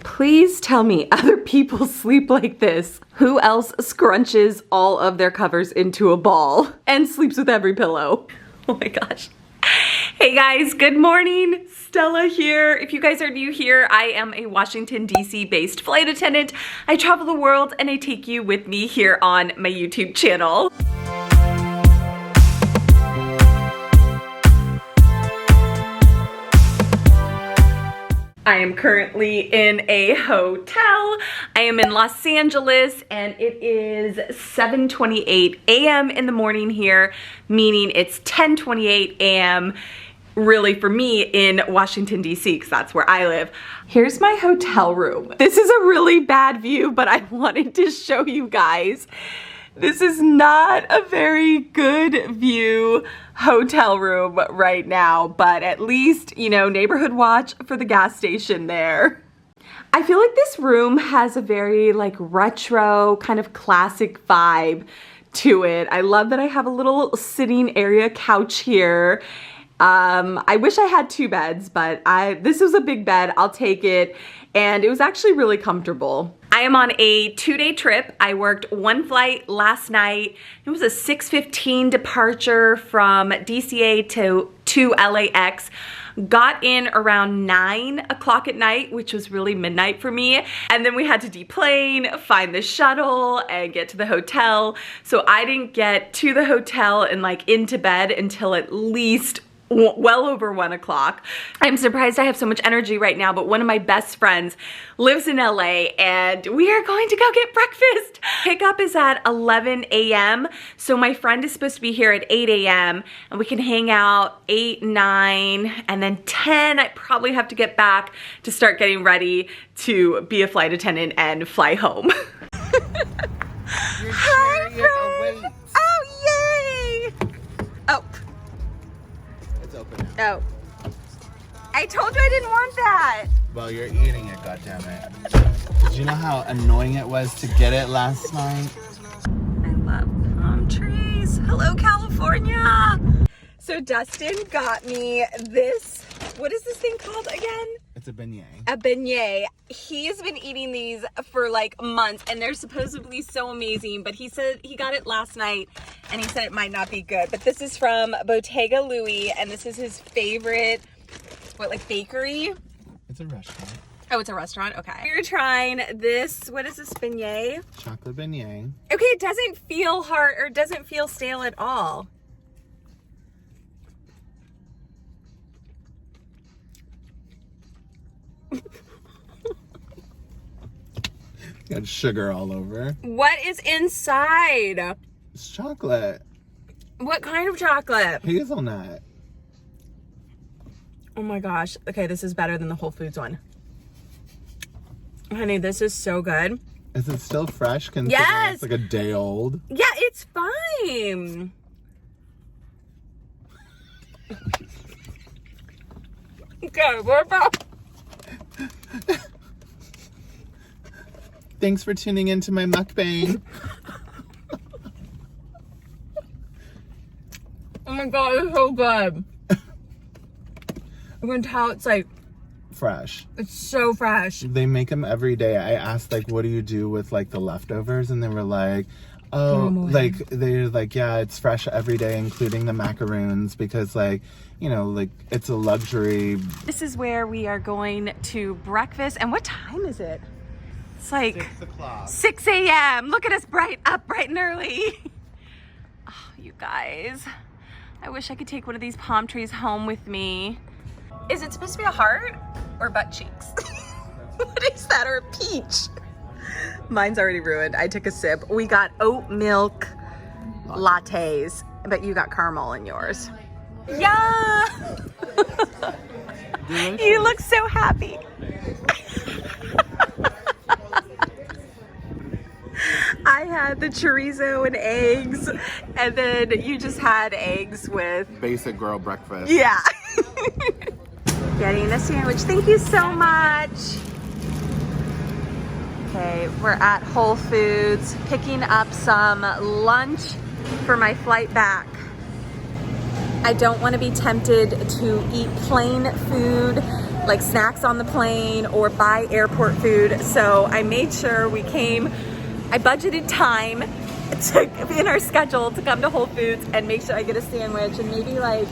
Please tell me other people sleep like this. Who else scrunches all of their covers into a ball and sleeps with every pillow? Oh my gosh. Hey guys, good morning. Stella here. If you guys are new here, I am a Washington, D.C. based flight attendant. I travel the world and I take you with me here on my YouTube channel. I am currently in a hotel. I am in Los Angeles and it is 7:28 a.m. in the morning here, meaning it's 10:28 a.m. really for me in Washington, D.C., because that's where I live. Here's my hotel room. This is a really bad view, but I wanted to show you guys. This is not a very good view hotel room right now, but at least, you know, neighborhood watch for the gas station there. I feel like this room has a very like retro kind of classic vibe to it. I love that I have a little sitting area couch here. I wish I had two beds, but this was a big bed. I'll take it. And it was actually really comfortable. I am on a 2-day trip. I worked one flight last night. It was a 6:15 departure from DCA to LAX. Got in around 9 o'clock at night, which was really midnight for me. And then we had to deplane, find the shuttle, and get to the hotel. So I didn't get to the hotel and like into bed until at least well over 1 o'clock. I'm surprised I have so much energy right now, but one of my best friends lives in LA and we are going to go get breakfast. Pickup is at 11 a.m. So my friend is supposed to be here at 8 a.m. and we can hang out 8, 9, and then 10. I probably have to get back to start getting ready to be a flight attendant and fly home. Hi, friend. Oh, yay. Oh. No. I told you I didn't want that. Well, you're eating it, goddammit. Did you know how annoying it was to get it last night? I love palm trees. Hello, California. So Dustin got me this, what is this thing called again? It's a beignet. A beignet. He's been eating these for like months and they're supposedly so amazing, but he said he got it last night and he said it might not be good. But this is from Bottega Louis and this is his favorite, what, like bakery? It's a restaurant. Oh, it's a restaurant? Okay. We're trying this, what is this, beignet? Chocolate beignet. Okay, it doesn't feel hard or it doesn't feel stale at all. Got sugar all over. What is inside? It's chocolate. What kind of chocolate? Hazelnut. Oh my gosh. Okay, this is better than the Whole Foods one. Honey, this is so good. Is it still fresh considering yes. It's like a day old? Yeah, it's fine. Okay, we're about... Thanks for tuning into my mukbang. Oh my god, it's so good. You can tell it's like fresh. It's so fresh. They make them every day. I asked like, what do you do with like the leftovers? And they were like, oh, like they're like, yeah, it's fresh every day, including the macaroons, because like, you know, like it's a luxury. This is where we are going to breakfast. And what time is it? It's like 6 o'clock. 6 a.m. Look at us bright and early. Oh, you guys. I wish I could take one of these palm trees home with me. Is it supposed to be a heart or butt cheeks? What is that? Or a peach? Mine's already ruined. I took a sip. We got oat milk lattes, but you got caramel in yours. Yeah. You look so happy. I had the chorizo and eggs, and then you just had eggs with... Basic girl breakfast. Yeah. Getting a sandwich. Thank you so much. Okay, we're at Whole Foods picking up some lunch for my flight back. I don't want to be tempted to eat plain food like snacks on the plane or buy airport food. So I made sure we came, I budgeted time in our schedule to come to Whole Foods and make sure I get a sandwich and maybe like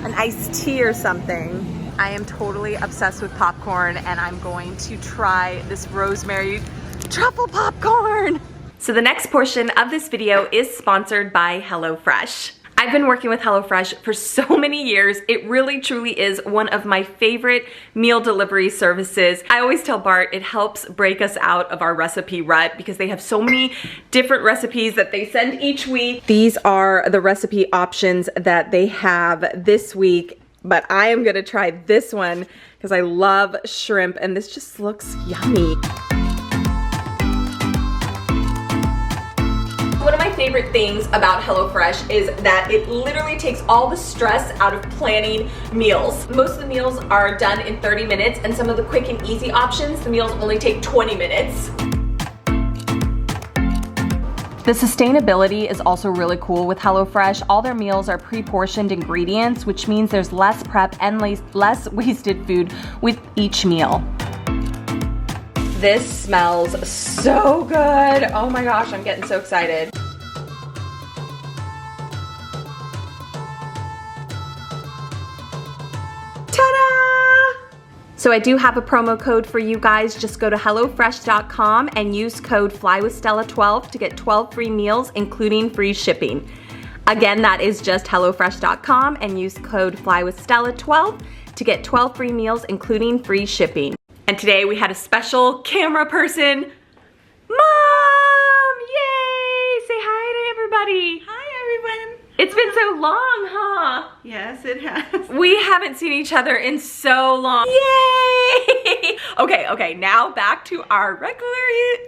an iced tea or something. I am totally obsessed with popcorn and I'm going to try this rosemary truffle popcorn. So the next portion of this video is sponsored by HelloFresh. I've been working with HelloFresh for so many years. It really truly is one of my favorite meal delivery services. I always tell Bart it helps break us out of our recipe rut because they have so many different recipes that they send each week. These are the recipe options that they have this week, but I am gonna try this one because I love shrimp and this just looks yummy. One of my favorite things about HelloFresh is that it literally takes all the stress out of planning meals. Most of the meals are done in 30 minutes and some of the quick and easy options, the meals only take 20 minutes. The sustainability is also really cool with HelloFresh. All their meals are pre-portioned ingredients, which means there's less prep and less wasted food with each meal. This smells so good. Oh my gosh, I'm getting so excited. Ta-da! So I do have a promo code for you guys. Just go to HelloFresh.com and use code FlyWithStella12 to get 12 free meals, including free shipping. Again, that is just HelloFresh.com and use code FlyWithStella12 to get 12 free meals, including free shipping. And today we had a special camera person. Mom! Yay! Say hi to everybody. Hi, everyone. It's been so long, huh? Yes, it has. We haven't seen each other in so long. Yay! Okay, now back to our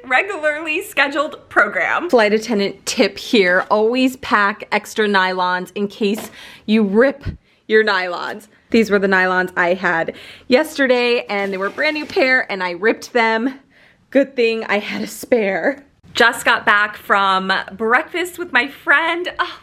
regularly scheduled program. Flight attendant tip here, always pack extra nylons in case you rip your nylons. These were the nylons I had yesterday and they were a brand new pair and I ripped them. Good thing I had a spare. Just got back from breakfast with my friend. Oh,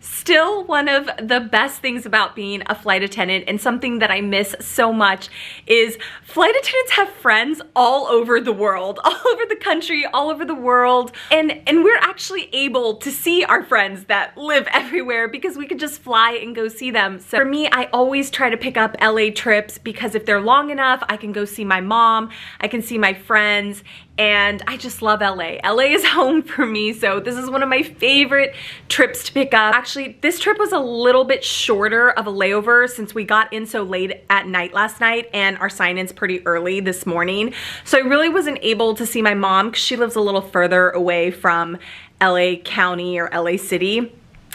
still one of the best things about being a flight attendant and something that I miss so much is flight attendants have friends all over the world, all over the country, all over the world. And we're actually able to see our friends that live everywhere because we could just fly and go see them. So for me, I always try to pick up LA trips because if they're long enough, I can go see my mom, I can see my friends, and I just love LA. LA is home for me, so this is one of my favorite trips to pick up. Actually, this trip was a little bit shorter of a layover since we got in so late at night last night and our sign-in's pretty early this morning. So I really wasn't able to see my mom because she lives a little further away from LA County or LA City.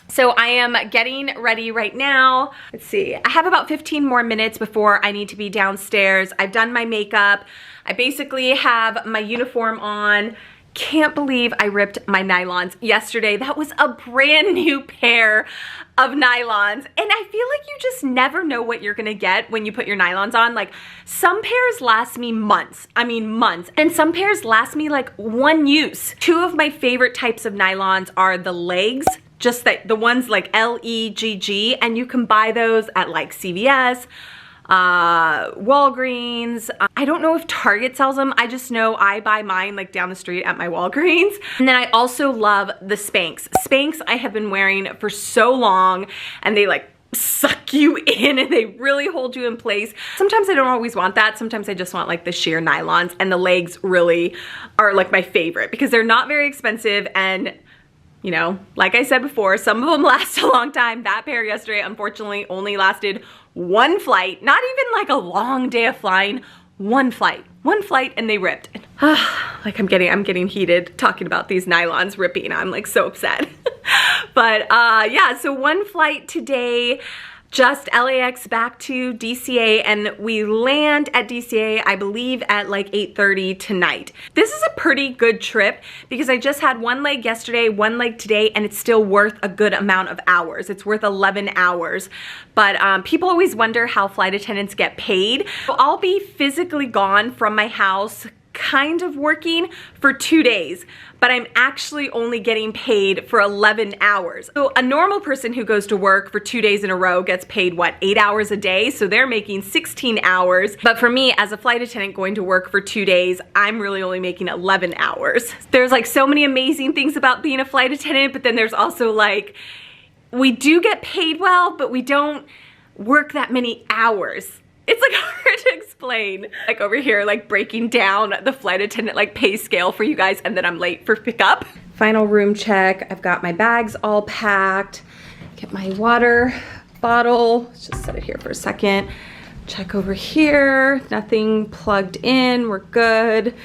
So I am getting ready right now. Let's see, I have about 15 more minutes before I need to be downstairs. I've done my makeup. I basically have my uniform on. Can't believe I ripped my nylons yesterday. That was a brand new pair of nylons. And I feel like you just never know what you're gonna get when you put your nylons on. Like some pairs last me months. I mean months. And some pairs last me like one use. Two of my favorite types of nylons are the legs, just the ones like L-E-G-G, and you can buy those at like CVS, Walgreens. I don't know if Target sells them. I just know I buy mine like down the street at my Walgreens. And then I also love the Spanx. Spanx I have been wearing for so long and they like suck you in and they really hold you in place. Sometimes I don't always want that. Sometimes I just want like the sheer nylons, and the legs really are like my favorite because they're not very expensive and you know, like I said before, some of them last a long time. That pair yesterday, unfortunately, only lasted one flight. Not even like a long day of flying. One flight, and they ripped. Like I'm getting heated talking about these nylons ripping. I'm like so upset. But yeah, so one flight today. Just LAX back to DCA, and we land at DCA, I believe, at like 8:30 tonight. This is a pretty good trip because I just had one leg yesterday, one leg today, and it's still worth a good amount of hours. It's worth 11 hours. But people always wonder how flight attendants get paid. So I'll be physically gone from my house kind of working for 2 days, but I'm actually only getting paid for 11 hours. So a normal person who goes to work for 2 days in a row gets paid, what, 8 hours a day? So they're making 16 hours. But for me, as a flight attendant going to work for 2 days, I'm really only making 11 hours. There's like so many amazing things about being a flight attendant, but then there's also like, we do get paid well, but we don't work that many hours. It's like hard to explain. Like over here, like breaking down the flight attendant like pay scale for you guys, and then I'm late for pickup. Final room check. I've got my bags all packed. Get my water bottle. Let's just set it here for a second. Check over here. Nothing plugged in. We're good.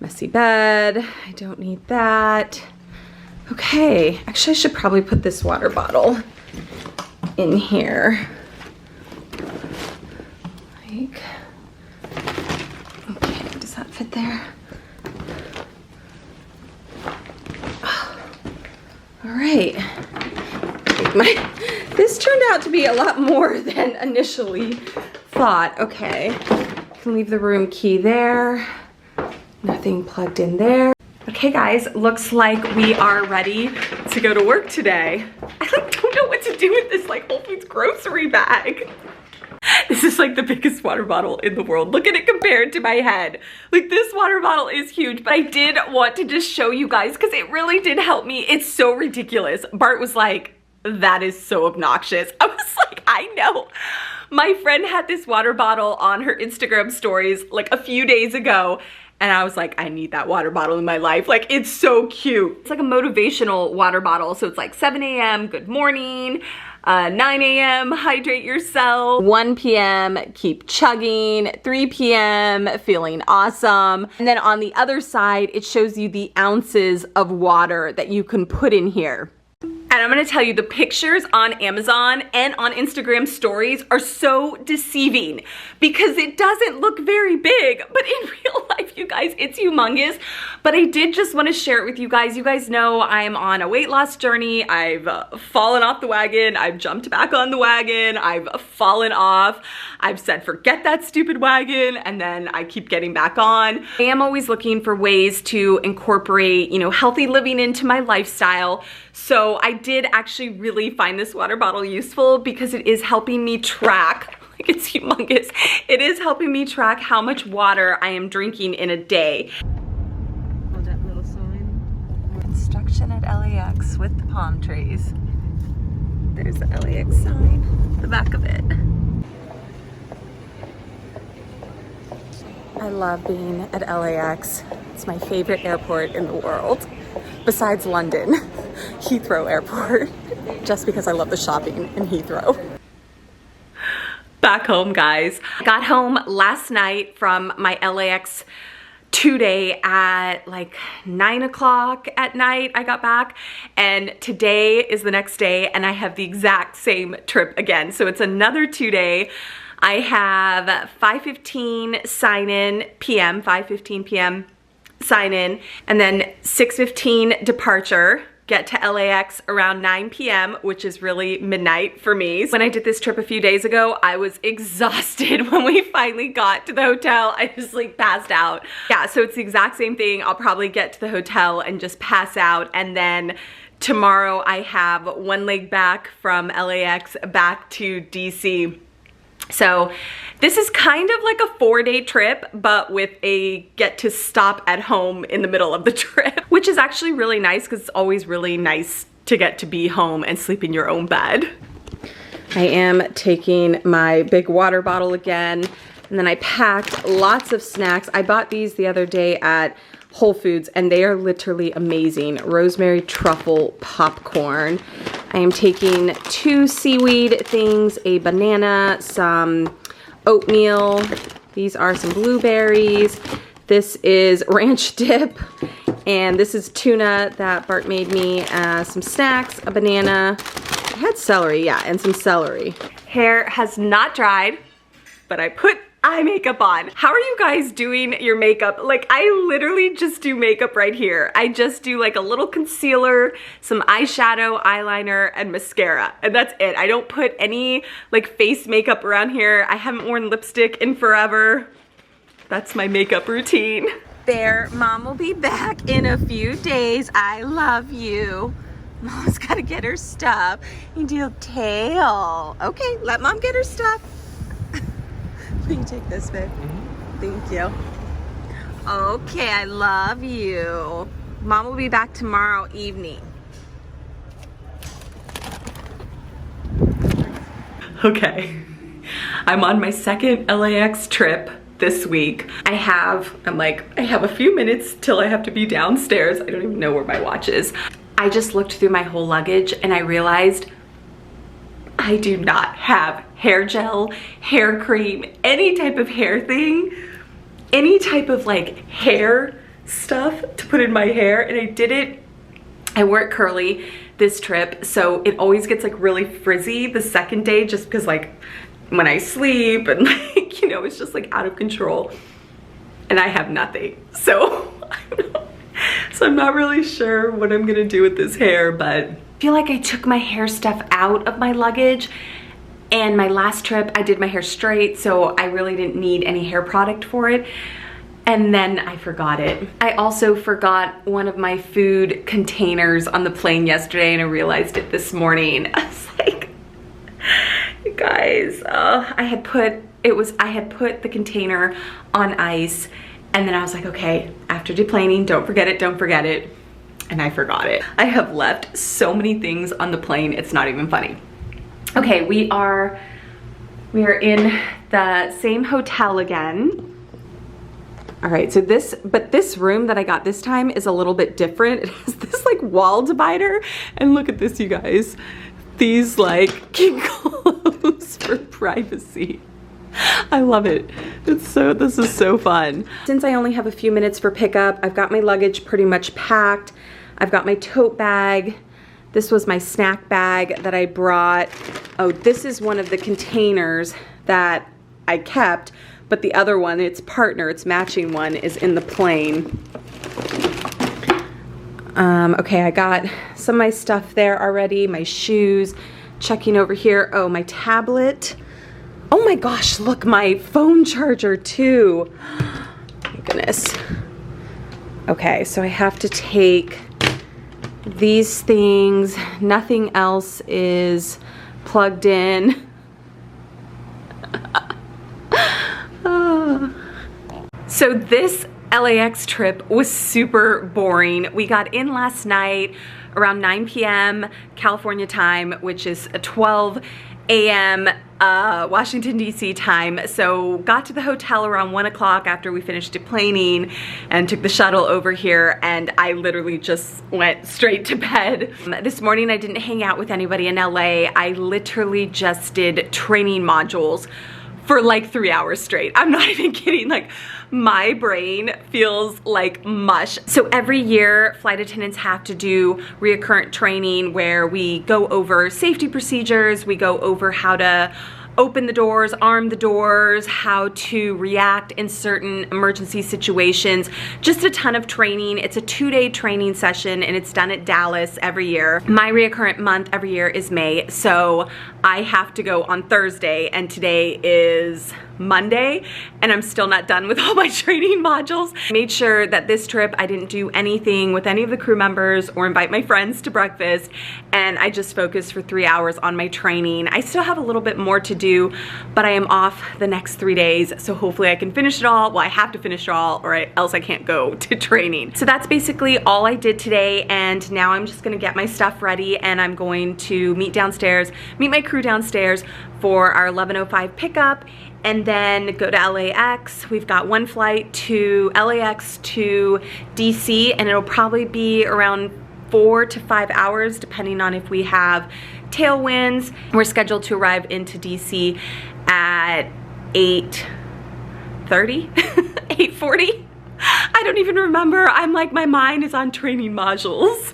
Messy bed. I don't need that. Okay, actually I should probably put this water bottle in here. Like, okay, does that fit there? All right. This turned out to be a lot more than initially thought. Okay, can leave the room key there. Nothing plugged in there. Okay guys, looks like we are ready to go to work today. I like don't know what to do with this like Whole Foods grocery bag. This is like the biggest water bottle in the world. Look at it compared to my head. Like this water bottle is huge, but I did want to just show you guys because it really did help me. It's so ridiculous. Bart was like, that is so obnoxious. I was like, I know. My friend had this water bottle on her Instagram stories like a few days ago, and I was like, I need that water bottle in my life. Like, it's so cute. It's like a motivational water bottle. So it's like 7 a.m., good morning. 9 a.m., hydrate yourself. 1 p.m., keep chugging. 3 p.m., feeling awesome. And then on the other side, it shows you the ounces of water that you can put in here. And I'm gonna tell you, the pictures on Amazon and on Instagram stories are so deceiving because it doesn't look very big, but in real life, you guys, it's humongous. But I did just wanna share it with you guys. You guys know I'm on a weight loss journey. I've fallen off the wagon. I've jumped back on the wagon. I've fallen off. I've said, forget that stupid wagon. And then I keep getting back on. I am always looking for ways to incorporate, you know, healthy living into my lifestyle. So I did actually really find this water bottle useful because it is helping me track, like it's humongous, it is helping me track how much water I am drinking in a day. Oh, that little sign. Construction at LAX with the palm trees. There's the LAX sign, the back of it. I love being at LAX. It's my favorite airport in the world, besides London, Heathrow Airport, just because I love the shopping in Heathrow. Back home, guys. I got home last night from my LAX 2-day at like 9 o'clock at night. I got back, and today is the next day, and I have the exact same trip again. So it's another 2-day. I have 5:15 sign-in p.m., 5:15 p.m. sign-in, and then 6:15 departure. Get to LAX around 9 p.m., which is really midnight for me. When I did this trip a few days ago, I was exhausted when we finally got to the hotel. I just like passed out. Yeah, so it's the exact same thing. I'll probably get to the hotel and just pass out, and then tomorrow I have one leg back from LAX back to DC. So this is kind of like a 4-day trip, but with a get to stop at home in the middle of the trip, which is actually really nice because it's always really nice to get to be home and sleep in your own bed. I am taking my big water bottle again, and then I packed lots of snacks. I bought these the other day at Whole Foods, and they are literally amazing. Rosemary truffle popcorn. I am taking 2 seaweed things, a banana, some oatmeal. These are some blueberries. This is ranch dip, and this is tuna that Bart made me. Some snacks, a banana. I had celery, yeah, and some celery. Hair has not dried, but I put eye makeup on. How are you guys doing your makeup? Like, I literally just do makeup right here. I just do like a little concealer, some eyeshadow, eyeliner, and mascara, and that's it. I don't put any like face makeup around here. I haven't worn lipstick in forever. That's my makeup routine. Bear, Mom will be back in a few days. I love you. Mom's gotta get her stuff. You do tail. Okay, let Mom get her stuff. Will you take this, babe? Thank you. Okay, I love you. Mom will be back tomorrow evening. Okay, I'm on my second LAX trip this week. I have a few minutes till I have to be downstairs. I don't even know where my watch is. I just looked through my whole luggage and I realized I do not have hair gel, hair cream, any type of hair thing, any type of like hair stuff to put in my hair, and I didn't. I wore it curly this trip, so it always gets like really frizzy the second day just because like when I sleep and like, you know, it's just like out of control and I have nothing. So I don't know. So I'm not really sure what I'm gonna do with this hair, but I feel like I took my hair stuff out of my luggage, and my last trip I did my hair straight, so I really didn't need any hair product for it. And then I forgot it. I also forgot one of my food containers on the plane yesterday, and I realized it this morning. I was like, you guys, I had put the container on ice, and then I was like, okay, after deplaning, don't forget it, don't forget it. And I forgot it. I have left so many things on the plane, it's not even funny. Okay, we are in the same hotel again. All right, so this room that I got this time is a little bit different. It has this like wall divider, and look at this, you guys. These like can close for privacy. I love it. This is so fun. Since I only have a few minutes for pickup, I've got my luggage pretty much packed. I've got my tote bag. This was my snack bag that I brought. Oh, this is one of the containers that I kept, but the other one, its partner, its matching one, is in the plane. Okay, I got some of my stuff there already, my shoes. Checking over here, oh, my tablet. Oh my gosh, look, my phone charger too. My goodness. Okay, so I have to take these things. Nothing else is plugged in. So this LAX trip was super boring. We got in last night around 9 p.m. California time, which is 12 a.m. Washington DC time. So got to the hotel around 1 o'clock after we finished deplaning and took the shuttle over here, and I literally just went straight to bed. This morning I didn't hang out with anybody in LA. I literally just did training modules for like 3 hours straight. I'm not even kidding. Like, my brain feels like mush. So every year, flight attendants have to do reoccurrent training where we go over safety procedures, we go over how to open the doors, arm the doors, how to react in certain emergency situations. Just a ton of training. It's a 2-day training session, and it's done at Dallas every year. My reoccurrent month every year is May, so I have to go on Thursday, and today is Monday, and I'm still not done with all my training modules. I made sure that this trip I didn't do anything with any of the crew members or invite my friends to breakfast, and I just focused for 3 hours on my training. I still have a little bit more to do, but I am off the next 3 days, so hopefully I can finish it all. Well, I have to finish it all, or else I can't go to training. So that's basically all I did today, and now I'm just gonna get my stuff ready, and I'm going to meet my crew downstairs for our 11:05 pickup, and then go to LAX. We've got one flight to LAX to DC, and it'll probably be around 4 to 5 hours depending on if we have tailwinds. We're scheduled to arrive into DC at 8:30, 8:40. I don't even remember. I'm like, my mind is on training modules.